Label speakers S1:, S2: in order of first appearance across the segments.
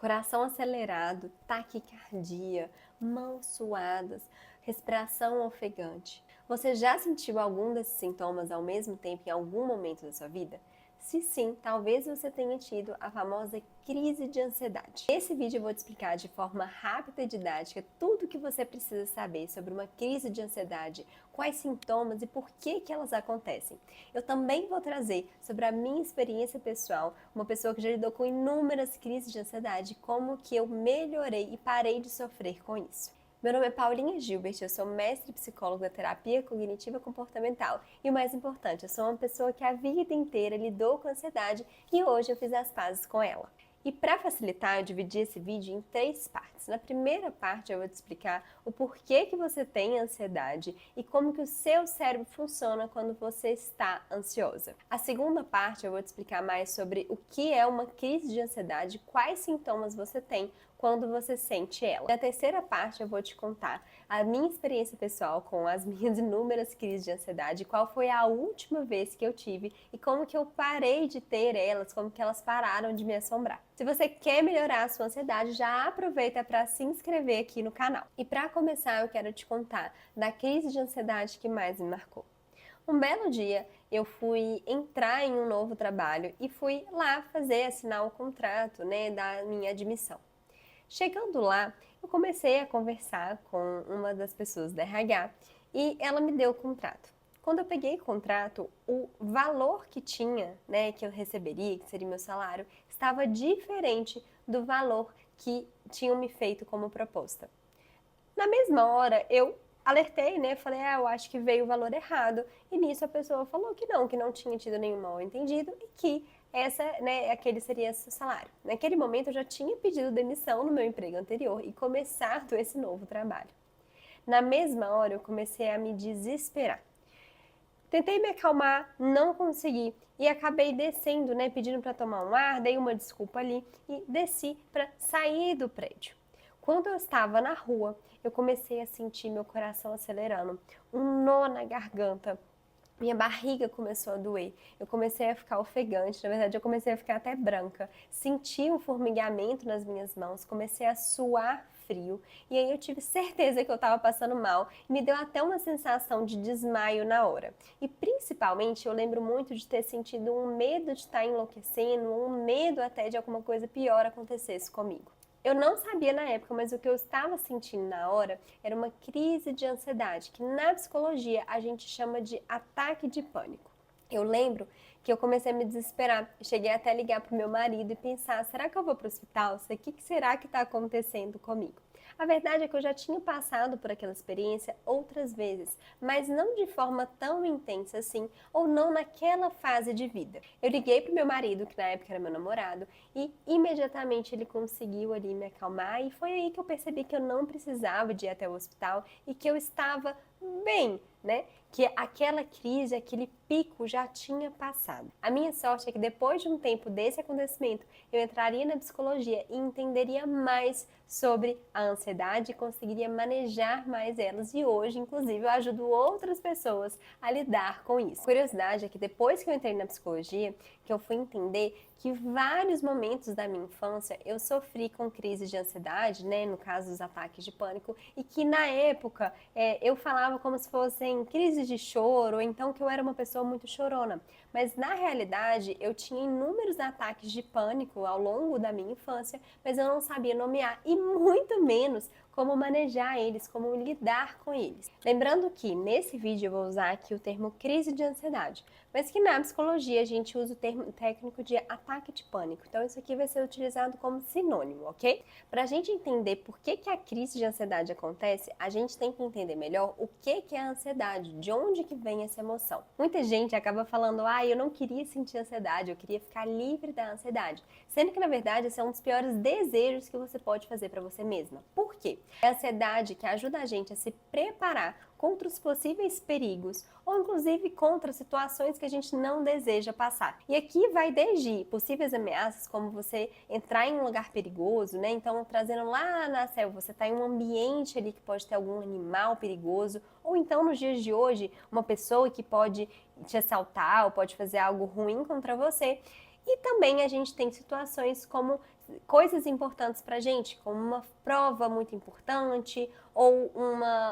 S1: Coração acelerado, taquicardia, mãos suadas, respiração ofegante. Você já sentiu algum desses sintomas ao mesmo tempo em algum momento da sua vida? Se sim, talvez você tenha tido a famosa crise de ansiedade. Nesse vídeo eu vou te explicar de forma rápida e didática tudo o que você precisa saber sobre uma crise de ansiedade, quais sintomas e por que elas acontecem. Eu também vou trazer sobre a minha experiência pessoal, uma pessoa que já lidou com inúmeras crises de ansiedade, como que eu melhorei e parei de sofrer com isso. Meu nome é Paulinha Gilbert, eu sou mestre psicóloga da terapia cognitiva comportamental e o mais importante, eu sou uma pessoa que a vida inteira lidou com ansiedade e hoje eu fiz as pazes com ela. E para facilitar, eu dividi esse vídeo em 3 partes. Na primeira parte eu vou te explicar o porquê que você tem ansiedade e como que o seu cérebro funciona quando você está ansiosa. A segunda parte eu vou te explicar mais sobre o que é uma crise de ansiedade, quais sintomas você tem quando você sente ela. Na terceira parte eu vou te contar a minha experiência pessoal com as minhas inúmeras crises de ansiedade, qual foi a última vez que eu tive e como que eu parei de ter elas, como que elas pararam de me assombrar. Se você quer melhorar a sua ansiedade, já aproveita para se inscrever aqui no canal. E para começar, eu quero te contar da crise de ansiedade que mais me marcou. Um belo dia, eu fui entrar em um novo trabalho e fui lá assinar o contrato, da minha admissão. Chegando lá, eu comecei a conversar com uma das pessoas da RH e ela me deu o contrato. Quando eu peguei o contrato, o valor que tinha, que eu receberia, que seria meu salário, estava diferente do valor que tinham me feito como proposta. Na mesma hora, eu alertei, falei, eu acho que veio o valor errado. E nisso a pessoa falou que não tinha tido nenhum mal entendido e que aquele seria seu salário. Naquele momento eu já tinha pedido demissão no meu emprego anterior e começado esse novo trabalho. Na mesma hora eu comecei a me desesperar. Tentei me acalmar, não consegui e acabei descendo, pedindo para tomar um ar, dei uma desculpa ali e desci para sair do prédio. Quando eu estava na rua, eu comecei a sentir meu coração acelerando, um nó na garganta. Minha barriga começou a doer, eu comecei a ficar ofegante, na verdade eu comecei a ficar até branca, senti um formigamento nas minhas mãos, comecei a suar frio e aí eu tive certeza que eu estava passando mal e me deu até uma sensação de desmaio na hora. E principalmente eu lembro muito de ter sentido um medo de estar enlouquecendo, um medo até de alguma coisa pior acontecesse comigo. Eu não sabia na época, mas o que eu estava sentindo na hora era uma crise de ansiedade, que na psicologia a gente chama de ataque de pânico. Eu lembro que eu comecei a me desesperar, cheguei até a ligar para o meu marido e pensar, será que eu vou para o hospital? O que será que está acontecendo comigo? A verdade é que eu já tinha passado por aquela experiência outras vezes, mas não de forma tão intensa assim, ou não naquela fase de vida. Eu liguei pro meu marido, que na época era meu namorado, e imediatamente ele conseguiu ali me acalmar e foi aí que eu percebi que eu não precisava de ir até o hospital e que eu estava bem, que aquela crise, aquele pico já tinha passado. A minha sorte é que depois de um tempo desse acontecimento, eu entraria na psicologia e entenderia mais sobre a ansiedade e conseguiria manejar mais elas. E hoje, inclusive, eu ajudo outras pessoas a lidar com isso. A curiosidade é que depois que eu entrei na psicologia, que eu fui entender que vários momentos da minha infância eu sofri com crises de ansiedade, no caso dos ataques de pânico, e que na época eu falava como se fossem crises de choro, ou então que eu era uma pessoa muito chorona. Mas na realidade eu tinha inúmeros ataques de pânico ao longo da minha infância, mas eu não sabia nomear e muito menos como manejar eles, como lidar com eles. Lembrando que nesse vídeo eu vou usar aqui o termo crise de ansiedade, mas que na psicologia a gente usa o termo técnico de ataque de pânico. Então isso aqui vai ser utilizado como sinônimo, ok? Para a gente entender por que a crise de ansiedade acontece, a gente tem que entender melhor o que é a ansiedade, de onde que vem essa emoção. Muita gente acaba falando, eu não queria sentir ansiedade, eu queria ficar livre da ansiedade. Sendo que na verdade esse é um dos piores desejos que você pode fazer para você mesma. Por quê? É a ansiedade que ajuda a gente a se preparar contra os possíveis perigos ou inclusive contra situações que a gente não deseja passar. E aqui vai desde possíveis ameaças, como você entrar em um lugar perigoso, então trazendo lá na selva, você está em um ambiente ali que pode ter algum animal perigoso, ou então nos dias de hoje, uma pessoa que pode te assaltar ou pode fazer algo ruim contra você. E também a gente tem situações como coisas importantes para a gente, como uma prova muito importante ou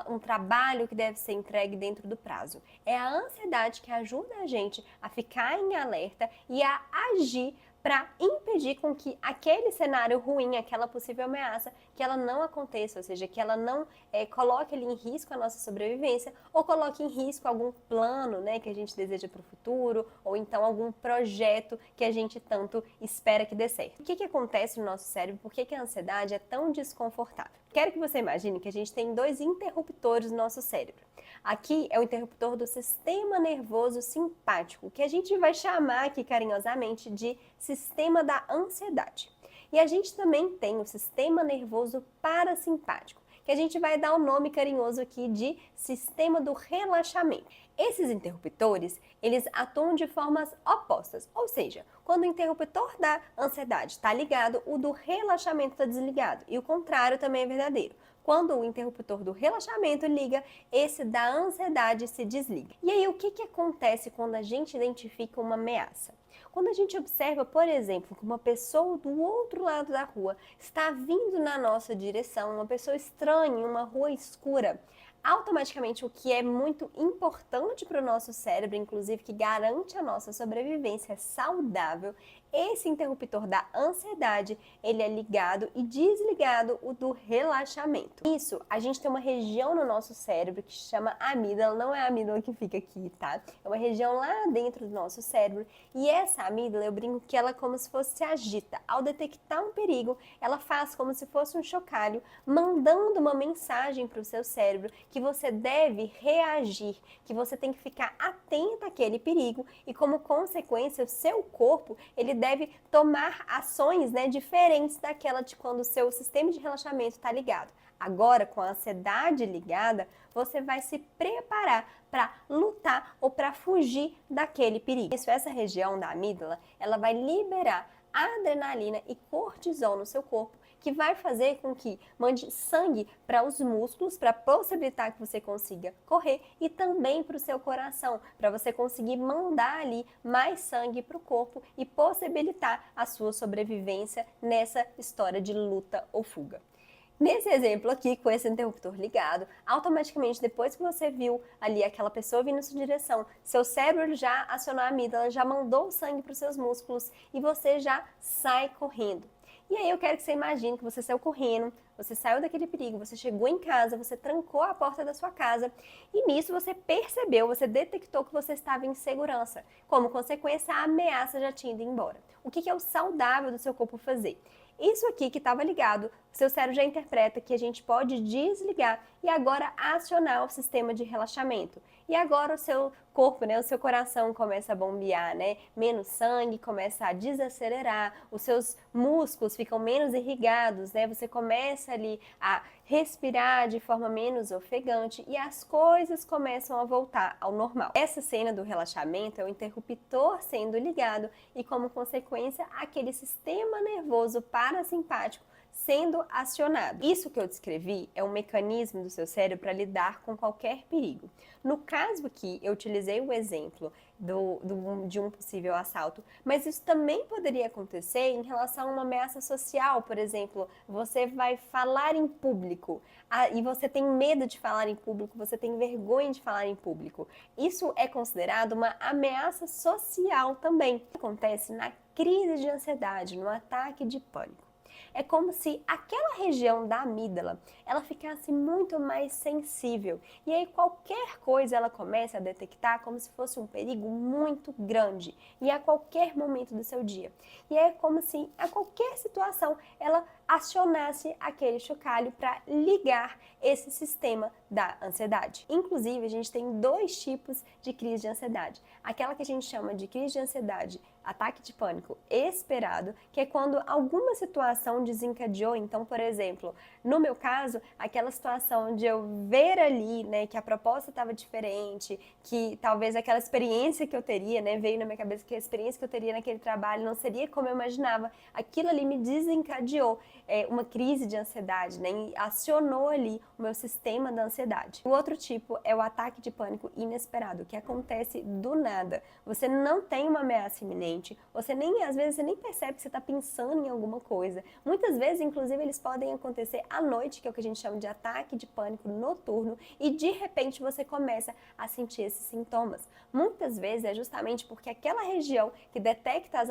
S1: um trabalho que deve ser entregue dentro do prazo. É a ansiedade que ajuda a gente a ficar em alerta e a agir para impedir com que aquele cenário ruim, aquela possível ameaça, que ela não aconteça, ou seja, que ela não coloque ali em risco a nossa sobrevivência ou coloque em risco algum plano, né, que a gente deseja para o futuro ou então algum projeto que a gente tanto espera que dê certo. O que acontece no nosso cérebro? Por que a ansiedade é tão desconfortável? Quero que você imagine que a gente tem dois interruptores no nosso cérebro. Aqui é o interruptor do sistema nervoso simpático, que a gente vai chamar aqui carinhosamente de sistema da ansiedade. E a gente também tem o sistema nervoso parasimpático, que a gente vai dar o nome carinhoso aqui de sistema do relaxamento. Esses interruptores, eles atuam de formas opostas, ou seja, quando o interruptor da ansiedade está ligado, o do relaxamento está desligado, e o contrário também é verdadeiro. Quando o interruptor do relaxamento liga, esse da ansiedade se desliga. E aí, o que acontece quando a gente identifica uma ameaça? Quando a gente observa, por exemplo, que uma pessoa do outro lado da rua está vindo na nossa direção, uma pessoa estranha em uma rua escura, automaticamente o que é muito importante para o nosso cérebro, inclusive que garante a nossa sobrevivência saudável, esse interruptor da ansiedade, ele é ligado e desligado o do relaxamento. Isso, a gente tem uma região no nosso cérebro que se chama amígdala, não é a amígdala que fica aqui, tá? É uma região lá dentro do nosso cérebro e essa amígdala, eu brinco que ela como se fosse se agita. Ao detectar um perigo, ela faz como se fosse um chocalho, mandando uma mensagem para o seu cérebro que você deve reagir, que você tem que ficar atento àquele perigo e como consequência o seu corpo, ele deve tomar ações, né, diferentes daquela de quando o seu sistema de relaxamento está ligado. Agora, com a ansiedade ligada, você vai se preparar para lutar ou para fugir daquele perigo. Isso, essa região da amígdala, ela vai liberar adrenalina e cortisol no seu corpo, que vai fazer com que mande sangue para os músculos, para possibilitar que você consiga correr e também para o seu coração, para você conseguir mandar ali mais sangue para o corpo e possibilitar a sua sobrevivência nessa história de luta ou fuga. Nesse exemplo aqui, com esse interruptor ligado, automaticamente depois que você viu ali aquela pessoa vindo na sua direção, seu cérebro já acionou a amígdala, já mandou o sangue para os seus músculos e você já sai correndo. E aí eu quero que você imagine que você saiu correndo, você saiu daquele perigo, você chegou em casa, você trancou a porta da sua casa e nisso você percebeu, você detectou que você estava em segurança. Como consequência, a ameaça já tinha ido embora. O que é o saudável do seu corpo fazer? Isso aqui que estava ligado, seu cérebro já interpreta que a gente pode desligar e agora acionar o sistema de relaxamento. E agora o seu corpo, né, o seu coração começa a bombear, né? Menos sangue, começa a desacelerar, os seus músculos ficam menos irrigados, né? Você começa ali a respirar de forma menos ofegante e as coisas começam a voltar ao normal. Essa cena do relaxamento é o interruptor sendo ligado e, como consequência, aquele sistema nervoso parasimpático sendo acionado. Isso que eu descrevi é um mecanismo do seu cérebro para lidar com qualquer perigo. No caso aqui, eu utilizei o exemplo de um possível assalto, mas isso também poderia acontecer em relação a uma ameaça social. Por exemplo, você vai falar em público e você tem medo de falar em público, você tem vergonha de falar em público. Isso é considerado uma ameaça social também. Acontece na crise de ansiedade, no ataque de pânico. É como se aquela região da amígdala, ela ficasse muito mais sensível. E aí qualquer coisa ela começa a detectar como se fosse um perigo muito grande. E a qualquer momento do seu dia. E é como se a qualquer situação ela acionasse aquele chocalho para ligar esse sistema da ansiedade. Inclusive, a gente tem dois tipos de crise de ansiedade. Aquela que a gente chama de crise de ansiedade, ataque de pânico esperado, que é quando alguma situação desencadeou. Então, por exemplo, no meu caso, aquela situação de eu ver ali, né, que a proposta estava diferente, que talvez aquela experiência que eu teria, né, veio na minha cabeça que a experiência que eu teria naquele trabalho não seria como eu imaginava. Aquilo ali me desencadeou uma crise de ansiedade, né, e acionou ali o meu sistema da ansiedade ansiedade. O outro tipo é o ataque de pânico inesperado, que acontece do nada. Você não tem uma ameaça iminente, às vezes você nem percebe que você está pensando em alguma coisa. Muitas vezes, inclusive, eles podem acontecer à noite, que é o que a gente chama de ataque de pânico noturno, e de repente você começa a sentir esses sintomas. Muitas vezes é justamente porque aquela região que detecta as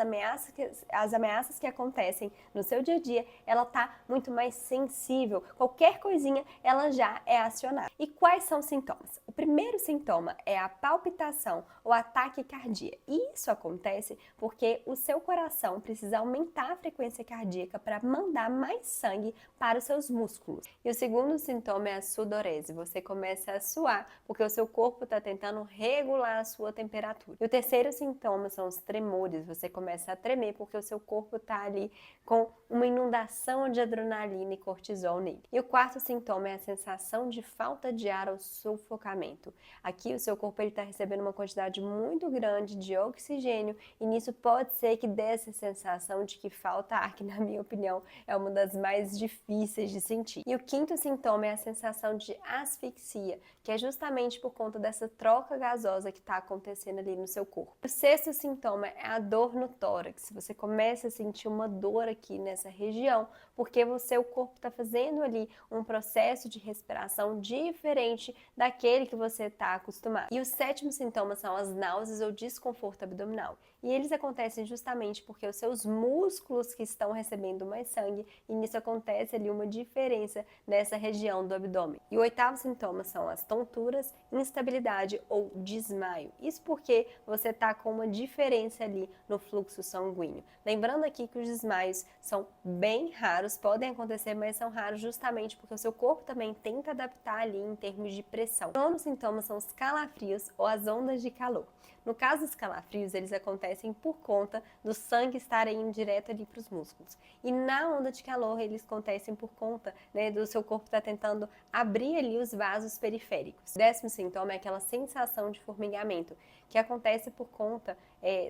S1: ameaças que acontecem no seu dia a dia, ela está muito mais sensível. Qualquer coisinha, ela já é acionada. E quais são os sintomas? O primeiro sintoma é a palpitação ou ataque cardíaco. E isso acontece porque o seu coração precisa aumentar a frequência cardíaca para mandar mais sangue para os seus músculos. E o segundo sintoma é a sudorese. Você começa a suar porque o seu corpo está tentando regular a sua temperatura. E o terceiro sintoma são os tremores. Você começa a tremer porque o seu corpo está ali com uma inundação de adrenalina e cortisol nele. E o quarto sintoma é a sensação de falta de ar ou sufocamento. Aqui o seu corpo está recebendo uma quantidade muito grande de oxigênio e nisso pode ser que dê essa sensação de que falta ar, que na minha opinião é uma das mais difíceis de sentir. E o quinto sintoma é a sensação de asfixia, que é justamente por conta dessa troca gasosa que está acontecendo ali no seu corpo. O sexto sintoma é a dor no tórax. Você começa a sentir uma dor aqui nessa região, porque o corpo está fazendo ali um processo de respiração diferente daquele que você está acostumado. E o sétimo sintoma são as náuseas ou desconforto abdominal. E eles acontecem justamente porque os seus músculos que estão recebendo mais sangue, e nisso acontece ali uma diferença nessa região do abdômen. E o oitavo sintoma são as tonturas, instabilidade ou desmaio. Isso porque você está com uma diferença ali no fluxo sanguíneo. Lembrando aqui que os desmaios são bem raros, podem acontecer, mas são raros justamente porque o seu corpo também tenta adaptar ali em termos de pressão. O nono sintoma são os calafrios ou as ondas de calor. No caso dos calafrios, eles acontecem por conta do sangue estar indo direto ali para os músculos. E na onda de calor, eles acontecem por conta, do seu corpo estar tentando abrir ali os vasos periféricos. O décimo sintoma é aquela sensação de formigamento, que acontece por conta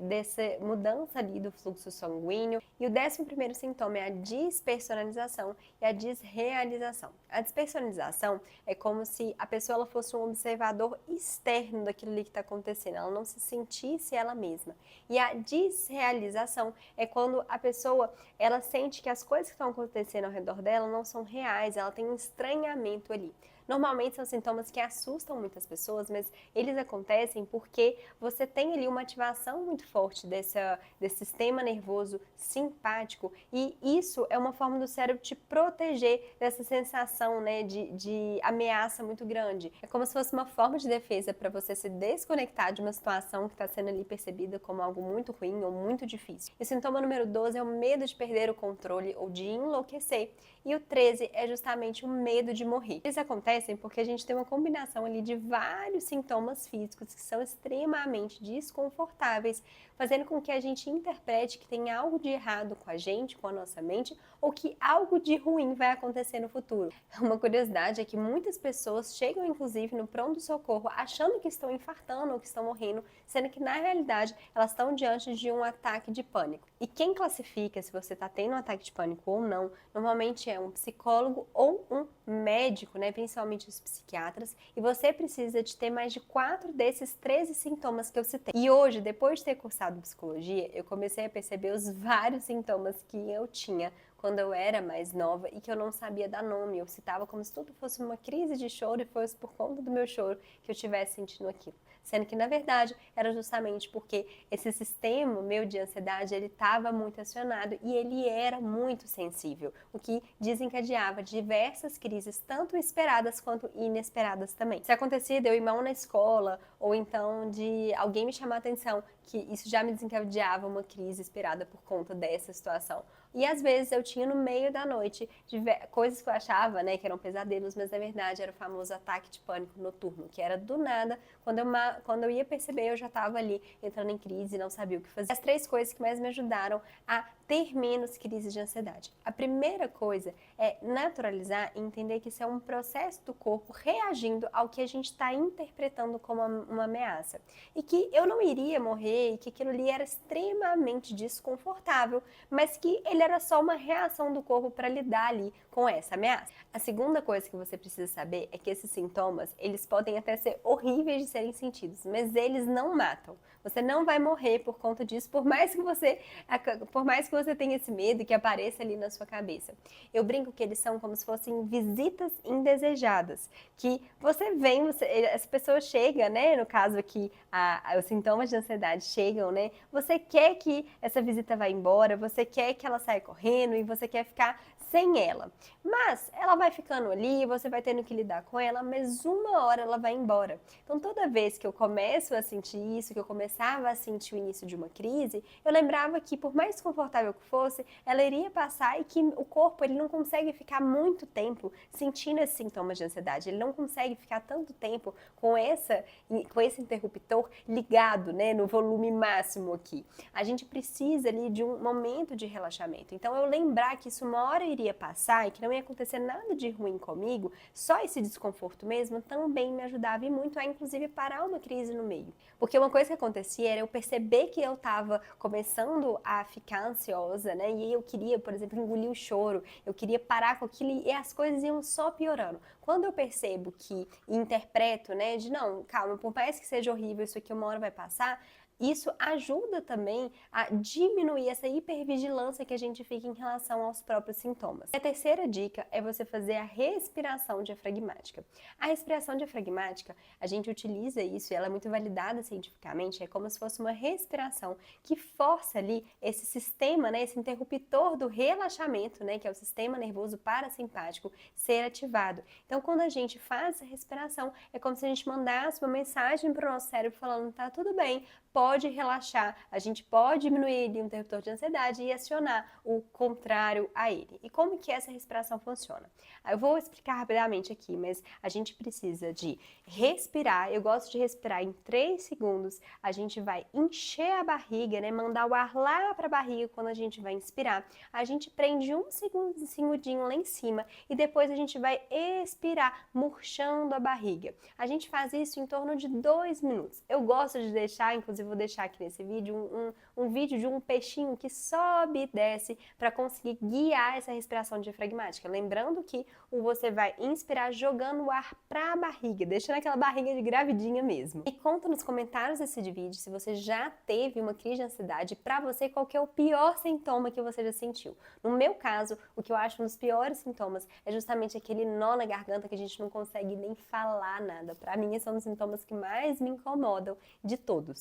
S1: dessa mudança ali do fluxo sanguíneo. E o 11º sintoma é a despersonalização e a desrealização. A despersonalização é como se a pessoa ela fosse um observador externo daquilo ali que está acontecendo, ela não se sentisse ela mesma. E a desrealização é quando a pessoa ela sente que as coisas que estão acontecendo ao redor dela não são reais, ela tem um estranhamento ali. Normalmente são sintomas que assustam muitas pessoas, mas eles acontecem porque você tem ali uma ativação muito forte desse sistema nervoso simpático e isso é uma forma do cérebro te proteger dessa sensação, de ameaça muito grande. É como se fosse uma forma de defesa para você se desconectar de uma situação que está sendo ali percebida como algo muito ruim ou muito difícil. E o sintoma número 12 é o medo de perder o controle ou de enlouquecer. E o 13 é justamente o medo de morrer. Eles acontecem porque a gente tem uma combinação ali de vários sintomas físicos que são extremamente desconfortáveis, fazendo com que a gente interprete que tem algo de errado com a gente, com a nossa mente, ou que algo de ruim vai acontecer no futuro. Uma curiosidade é que muitas pessoas chegam, inclusive, no pronto-socorro achando que estão infartando ou que estão morrendo, sendo que, na realidade, elas estão diante de um ataque de pânico. E quem classifica se você está tendo um ataque de pânico ou não, normalmente é um psicólogo ou um médico, principalmente os psiquiatras, e você precisa de ter mais de 4 desses 13 sintomas que eu citei. E hoje, depois de ter cursado psicologia, eu comecei a perceber os vários sintomas que eu tinha quando eu era mais nova e que eu não sabia dar nome. Eu citava como se tudo fosse uma crise de choro e fosse por conta do meu choro que eu estivesse sentindo aquilo. Sendo que, na verdade, era justamente porque esse sistema meu de ansiedade, ele estava muito acionado e ele era muito sensível, o que desencadeava diversas crises, tanto esperadas quanto inesperadas também. Se acontecia de eu ir mal na escola, ou então de alguém me chamar a atenção, que isso já me desencadeava uma crise esperada por conta dessa situação. E às vezes eu tinha no meio da noite coisas que eu achava, que eram pesadelos, mas na verdade era o famoso ataque de pânico noturno, que era do nada, quando eu ia perceber eu já estava ali entrando em crise e não sabia o que fazer. As 3 coisas que mais me ajudaram a ter menos crises de ansiedade. A primeira coisa é naturalizar e entender que isso é um processo do corpo reagindo ao que a gente está interpretando como uma ameaça. E que eu não iria morrer e que aquilo ali era extremamente desconfortável, mas que ele ele era só uma reação do corpo para lidar ali com essa ameaça. A segunda coisa que você precisa saber é que esses sintomas, eles podem até ser horríveis de serem sentidos, mas eles não matam. Você não vai morrer por conta disso, por mais que você tenha esse medo que apareça ali na sua cabeça. Eu brinco que eles são como se fossem visitas indesejadas, que você vem, essa pessoa chega, né? No caso aqui, os sintomas de ansiedade chegam, né? Você quer que essa visita vá embora, você quer que ela saia correndo e você quer ficar sem ela. Mas ela vai ficando ali, você vai tendo que lidar com ela, mas uma hora ela vai embora. Então toda vez que eu começo a sentir isso, que eu começava a sentir o início de uma crise, eu lembrava que por mais desconfortável que fosse, ela iria passar e que o corpo ele não consegue ficar muito tempo sentindo esses sintomas de ansiedade. Ele não consegue ficar tanto tempo com esse interruptor ligado, né, no volume máximo aqui. A gente precisa ali de um momento de relaxamento. Então eu lembrar que isso uma hora iria passar e que não ia acontecer nada de ruim comigo, só esse desconforto mesmo também me ajudava e muito a inclusive parar uma crise no meio. Porque uma coisa que acontecia era eu perceber que eu estava começando a ficar ansiosa, né? E eu queria, por exemplo, engolir o choro, eu queria parar com aquilo e as coisas iam só piorando. Quando eu percebo que interpreto, né, de não, calma, por mais que seja horrível, isso aqui uma hora vai passar, isso ajuda também a diminuir essa hipervigilância que a gente fica em relação aos próprios sintomas. A terceira dica é você fazer a respiração diafragmática. A respiração diafragmática, a gente utiliza isso e ela é muito validada cientificamente, é como se fosse uma respiração que força ali esse sistema, né, esse interruptor do relaxamento, né, que é o sistema nervoso parasimpático, ser ativado. Então, quando a gente faz essa respiração, é como se a gente mandasse uma mensagem para o nosso cérebro falando, tá tudo bem, pode relaxar, a gente pode diminuir o interruptor de ansiedade e acionar o contrário a ele. E como que essa respiração funciona? Eu vou explicar rapidamente aqui, mas a gente precisa de respirar, eu gosto de respirar em 3 segundos, a gente vai encher a barriga, né, mandar o ar lá para a barriga quando a gente vai inspirar, a gente prende um segundinho lá em cima e depois a gente vai expirar, murchando a barriga. A gente faz isso em torno de 2 minutos. Eu gosto de deixar, inclusive vou deixar aqui nesse vídeo um vídeo de um peixinho que sobe e desce para conseguir guiar essa respiração diafragmática. Lembrando que você vai inspirar jogando o ar para a barriga, deixando aquela barriga de gravidinha mesmo. E conta nos comentários desse vídeo se você já teve uma crise de ansiedade, para você qual que é o pior sintoma que você já sentiu. No meu caso, o que eu acho um dos piores sintomas é justamente aquele nó na garganta que a gente não consegue nem falar nada. Para mim, esse é um dos sintomas que mais me incomodam de todos.